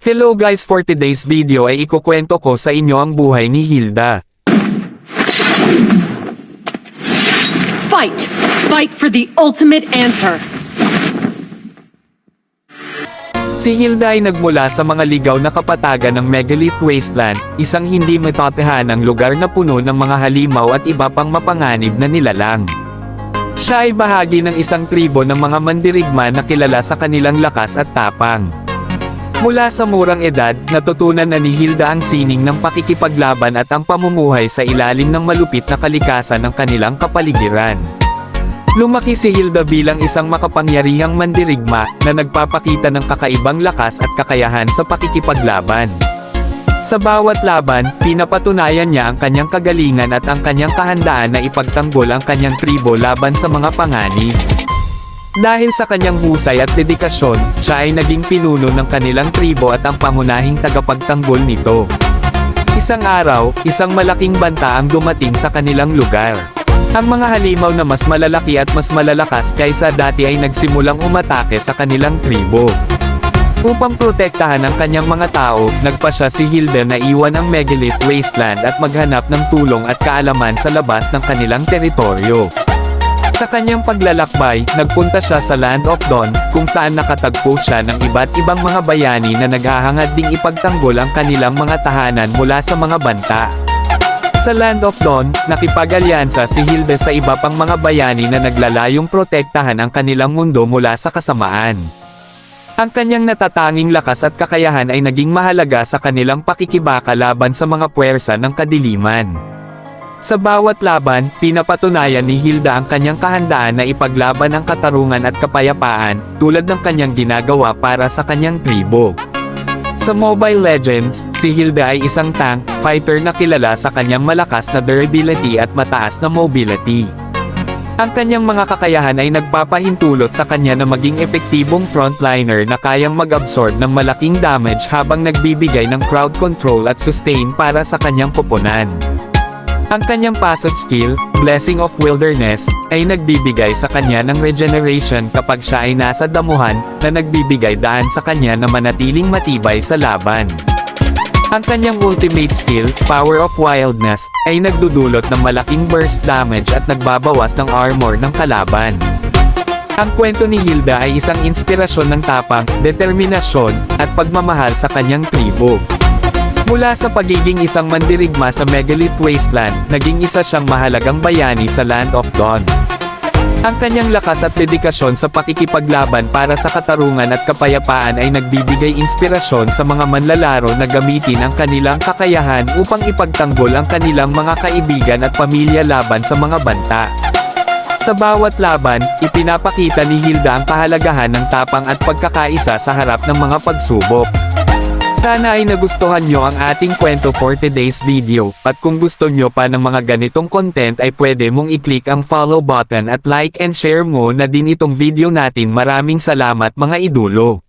Hello guys, for today's video ay ikukwento ko sa inyo ang buhay ni Hilda. Fight! Fight for the ultimate answer! Si Hilda ay nagmula sa mga ligaw na kapatagan ng Megalith Wasteland, isang hindi matatahanang lugar na puno ng mga halimaw at iba pang mapanganib na nilalang. Siya ay bahagi ng isang tribo ng mga mandirigma na kilala sa kanilang lakas at tapang. Mula sa murang edad, natutunan na ni Hilda ang sining ng pakikipaglaban at ang pamumuhay sa ilalim ng malupit na kalikasan ng kanilang kapaligiran. Lumaki si Hilda bilang isang makapangyarihang mandirigma na nagpapakita ng kakaibang lakas at kakayahan sa pakikipaglaban. Sa bawat laban, pinapatunayan niya ang kanyang kagalingan at ang kanyang kahandaan na ipagtanggol ang kanyang tribo laban sa mga panganib. Dahil sa kanyang husay at dedikasyon, siya ay naging pinuno ng kanilang tribo at ang pangunahing tagapagtanggol nito. Isang araw, isang malaking banta ang dumating sa kanilang lugar. Ang mga halimaw na mas malalaki at mas malalakas kaysa dati ay nagsimulang umatake sa kanilang tribo. Upang protektahan ang kanyang mga tao, nagpasya si Hilda na iwan ang Megalith Wasteland at maghanap ng tulong at kaalaman sa labas ng kanilang teritoryo. Sa kanyang paglalakbay, nagpunta siya sa Land of Dawn, kung saan nakatagpo siya ng iba't ibang mga bayani na naghahangad ding ipagtanggol ang kanilang mga tahanan mula sa mga banta. Sa Land of Dawn, nakipag-alyansa si Hilda sa iba pang mga bayani na naglalayong protektahan ang kanilang mundo mula sa kasamaan. Ang kanyang natatanging lakas at kakayahan ay naging mahalaga sa kanilang pakikibaka laban sa mga puwersa ng kadiliman. Sa bawat laban, pinapatunayan ni Hilda ang kanyang kahandaan na ipaglaban ang katarungan at kapayapaan, tulad ng kanyang ginagawa para sa kanyang tribo. Sa Mobile Legends, si Hilda ay isang tank fighter na kilala sa kanyang malakas na durability at mataas na mobility. Ang kanyang mga kakayahan ay nagpapahintulot sa kanya na maging epektibong frontliner na kayang mag-absorb ng malaking damage habang nagbibigay ng crowd control at sustain para sa kanyang koponan. Ang kanyang passive skill, Blessing of Wilderness, ay nagbibigay sa kanya ng regeneration kapag siya ay nasa damuhan, na nagbibigay daan sa kanya na manatiling matibay sa laban. Ang kanyang ultimate skill, Power of Wildness, ay nagdudulot ng malaking burst damage at nagbabawas ng armor ng kalaban. Ang kwento ni Hilda ay isang inspirasyon ng tapang, determinasyon, at pagmamahal sa kanyang tribo. Mula sa pagiging isang mandirigma sa Megalith Wasteland, naging isa siyang mahalagang bayani sa Land of Dawn. Ang kanyang lakas at dedikasyon sa pakikipaglaban para sa katarungan at kapayapaan ay nagbibigay inspirasyon sa mga manlalaro na gamitin ang kanilang kakayahan upang ipagtanggol ang kanilang mga kaibigan at pamilya laban sa mga banta. Sa bawat laban, ipinapakita ni Hilda ang kahalagahan ng tapang at pagkakaisa sa harap ng mga pagsubok. Sana ay nagustuhan nyo ang ating kwento for today's video, at kung gusto nyo pa ng mga ganitong content ay pwede mong i-click ang follow button at like and share mo na din itong video natin. Maraming salamat mga idolo.